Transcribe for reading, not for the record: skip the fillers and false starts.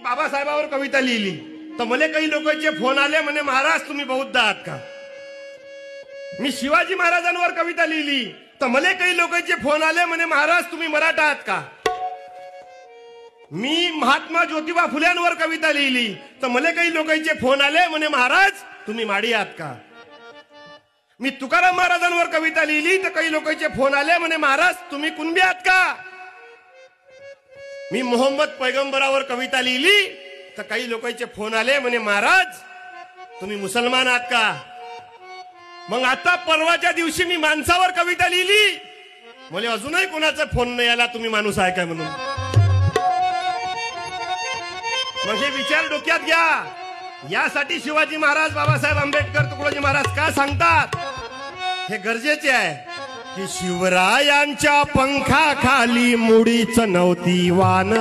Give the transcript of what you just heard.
बाबासाहेबांवर कविता लिहिली तर मला काही लोकांचे फोन आले म्हणे महाराज तुम्ही बौद्ध आहात का। मी शिवाजी महाराजांवर कविता लिहिली तर मला काही लोकांचे फोन आले म्हणे महाराज तुम्ही मराठा आहात का। मी महात्मा ज्योतिबा फुल्यांवर कविता लिहिली तर मला काही लोकांचे फोन आले म्हणे महाराज तुम्ही माडी आहात का। मी तुकाराम महाराजांवर कविता लिहिली तर काही लोकांचे फोन आले म्हणे महाराज तुम्ही कुणबी आहात का। मी मोहम्मद पैगंबरावर कविता लिहिली तर काही लोकांचे फोन आले म्हणे महाराज तुम्ही मुसलमान आहात का। मग आता परवाच्या दिवशी मी माणसावर कविता लिहिली मला अजूनही कोणाचा फोन नाही आला तुम्ही माणूस आहे काय म्हणून। मग हे विचार डोक्यात घ्या। यासाठी शिवाजी महाराज बाबासाहेब आंबेडकर तुकडोजी महाराज का सांगतात हे गरजेचे आहे की शिवरायांच्या पंखाखाली मुडीच नव्हती वान।